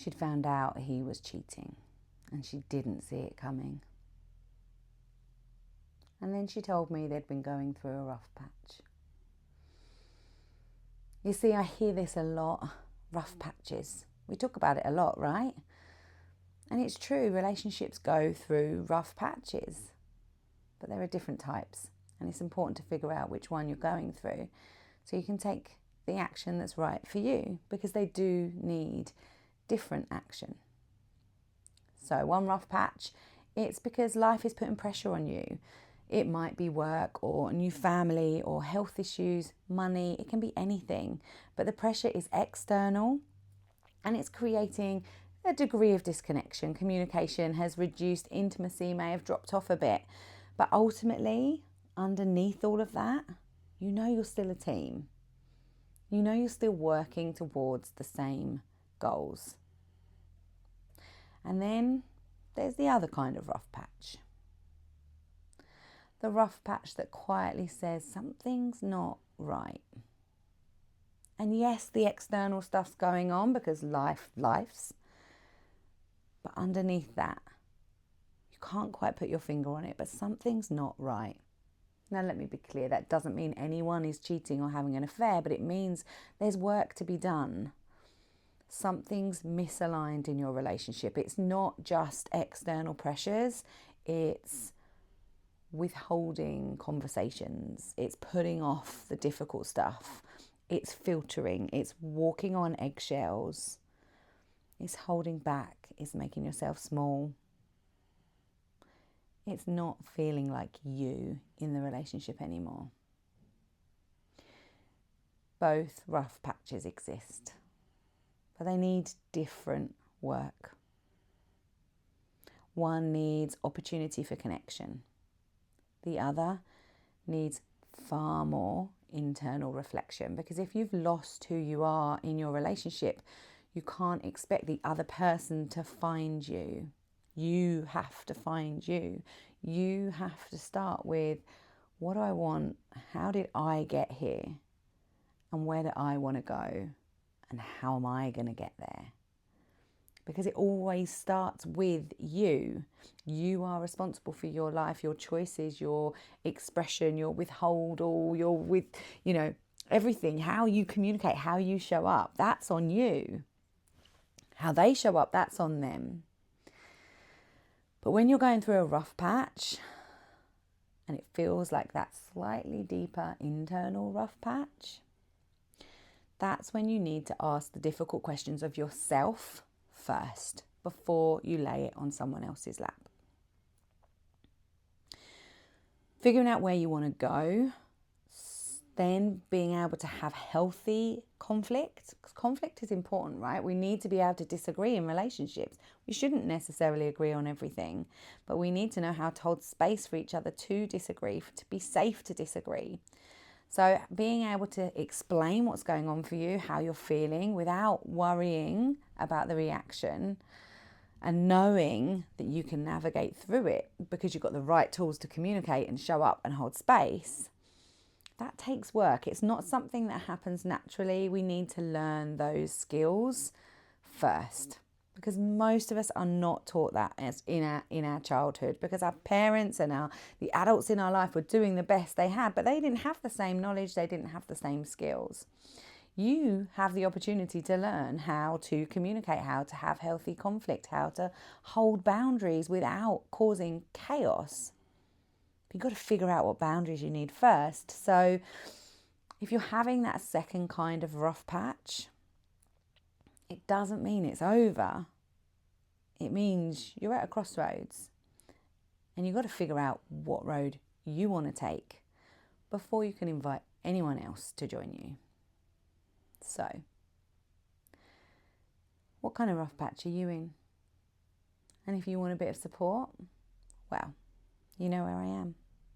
she'd found out he was cheating and she didn't see it coming. And then she told me they'd been going through a rough patch. You see, I hear this a lot, rough patches. We talk about it a lot, right? And it's true, relationships go through rough patches, but there are different types. And it's important to figure out which one you're going through so you can take the action that's right for you, because they do need different action. So one rough patch, it's because life is putting pressure on you. It might be work or a new family or health issues, money, it can be anything. But the pressure is external and it's creating a degree of disconnection. Communication has reduced, intimacy may have dropped off a bit. But ultimately, underneath all of that, you know you're still a team. You know you're still working towards the same goals. And then there's the other kind of rough patch. The rough patch that quietly says something's not right. And yes, the external stuff's going on because life's. But underneath that, you can't quite put your finger on it, but something's not right. Now, let me be clear, that doesn't mean anyone is cheating or having an affair, but it means there's work to be done. Something's misaligned in your relationship. It's not just external pressures, it's withholding conversations, it's putting off the difficult stuff, it's filtering, it's walking on eggshells, it's holding back, it's making yourself small. It's not feeling like you in the relationship anymore. Both rough patches exist, but they need different work. One needs opportunity for connection. The other needs far more internal reflection, because if you've lost who you are in your relationship, you can't expect the other person to find you. You have to find you. You have to start with, what do I want? How did I get here? And where do I want to go? And how am I going to get there? Because it always starts with you. You are responsible for your life, your choices, your expression, your withholdal, everything. How you communicate, how you show up, that's on you. How they show up, that's on them. But when you're going through a rough patch and it feels like that slightly deeper internal rough patch, that's when you need to ask the difficult questions of yourself first before you lay it on someone else's lap. Figuring out where you want to go, then being able to have healthy conflict, because conflict is important, right? We need to be able to disagree in relationships. We shouldn't necessarily agree on everything, but we need to know how to hold space for each other to disagree, to be safe to disagree. So being able to explain what's going on for you, how you're feeling, without worrying about the reaction, and knowing that you can navigate through it because you've got the right tools to communicate and show up and hold space, that takes work. It's not something that happens naturally. We need to learn those skills first, because most of us are not taught that as in our childhood, because our parents and the adults in our life were doing the best they had, but they didn't have the same knowledge, they didn't have the same skills. You have the opportunity to learn how to communicate, how to have healthy conflict, how to hold boundaries without causing chaos. You've got to figure out what boundaries you need first. So if you're having that second kind of rough patch, it doesn't mean it's over. It means you're at a crossroads and you've got to figure out what road you want to take before you can invite anyone else to join you. So, what kind of rough patch are you in? And if you want a bit of support, well, you know where I am.